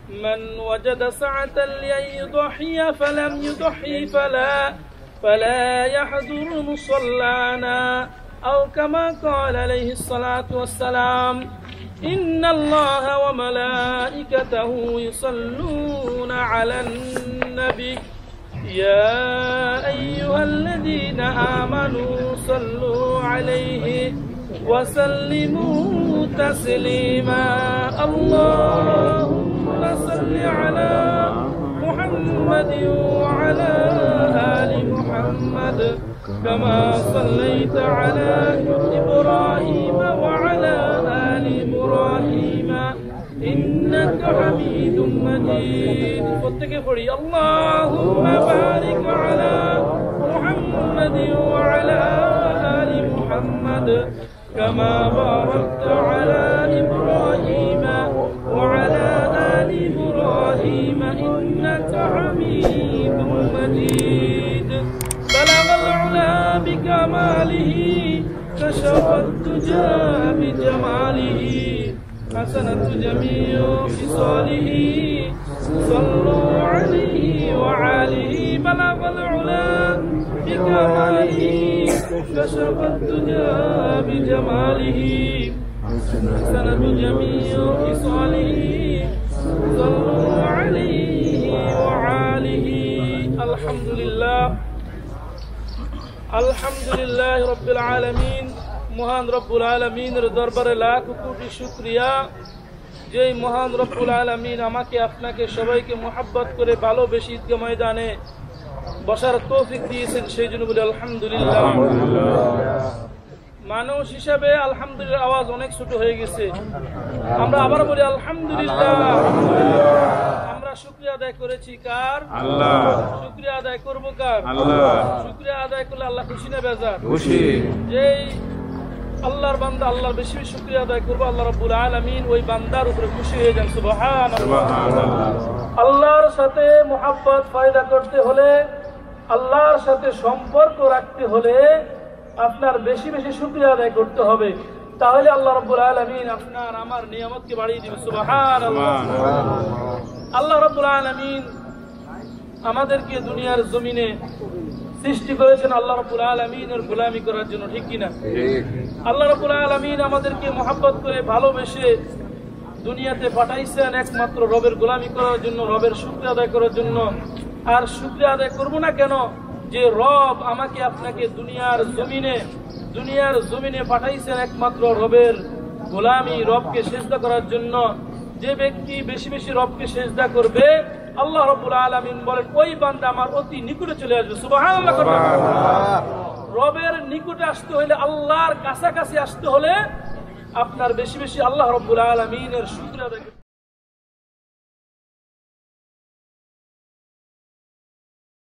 من وجد سعة لأن يضحي فلم يضحي فلا يحضر مصلانا أو كما قال عليه الصلاة والسلام إن الله وملائكته يصلون على النبي يا أيها الذين آمنوا صلوا عليه وسلموا تسليما اللهم صل على محمد وعلى آل محمد كما صليت على إبراهيم وعلى آل إبراهيم إنك حميد مجيد فاتقي اللهم بارك على محمد وعلى آل محمد كما باركت على إبراهيم وعلى آل إبراهيم إنك حميد مجيد بلغ العلا بكماله كشف الدجى بجماله حسنت جميع خصاله صلوا عليه وعليه بلغ العلا بكماله كشف الدجى بجماله حسنت جميع خصاله صلوا عليه وعليه الحمد لله رب العالمين মহান রব্বুল আলামিনের দরবারে লাখ কোটি শুকরিয়া যে মহান রব্বুল আলামিন আমাকে আপনাকে সবাইকে মোহাব্বত করে ভালোবেসে ঈদগাহ ময়দানে বসার তৌফিক দিয়েছেন সেই জন্য বলি আলহামদুলিল্লাহ। মানুষ হিসাবে আলহামদুলিল্লাহ আওয়াজ অনেক ছোট হয়ে গেছে, আমরা আবার বলি আলহামদুলিল্লাহ। আমরা শুকরিয়া আদায় করেছি কার? আল্লাহ। শুকরিয়া আদায় করব কার? আল্লাহ। শুকরিয়া আদায় করলে আল্লাহ খুশি না বেজার? খুশি। যেই আল্লাহর বান্দা আল্লাহর বেশি বেশি শুকরিয়া আদায় করবো, আল্লাহ রাব্বুল আলামিন ওই বান্দার উপরে খুশি হয়ে যান। সুবহানাল্লাহ। আল্লাহর সাথে মুহাব্বত পয়দা করতে হলে, আল্লাহর সাথে সম্পর্ক রাখতে হলে আপনার বেশি বেশি শুকরিয়া আদায় করতে হবে, তাহলে আল্লাহ রাব্বুল আলামিন আপনার আমার নিয়ামতকে বাড়িয়ে দিবেন। সুবহানাল্লাহ। আল্লাহ রাব্বুল আলামিন আমাদেরকে দুনিয়ার জমিনে সৃষ্টি করেছেন আল্লাহ রাব্বুল আলামিনের গোলামি করার জন্য, ঠিক কিনা? আল্লাহ রাব্বুল আলামিন আমাদেরকে মহব্বত করে ভালোবেসে দুনিয়াতে পাঠাইছেন একমাত্র রবের গোলামি করার জন্য, রবের শুকরিয়া আদায় করার জন্য। আর শুকরিয়া আদায় করবো না কেন? যে রব আমাকে আপনাকে দুনিয়ার জমিনে পাঠাইছেন একমাত্র রবের গোলামি, রবকে সেজদা করার জন্য। যে ব্যক্তি বেশি বেশি রবকে সেজদা করবে, আল্লাহ রাব্বুল আলামিন বলেন ওই বান্দা আমার অতি নিকটে চলে আসবে। সুবহানাল্লাহ। রবের নিকটে আসতে হলে, আল্লাহর কাছাকাছি আসতে হলে আপনার বেশি বেশি আল্লাহ রাব্বুল আলামিনের শুকরিয়া আদায়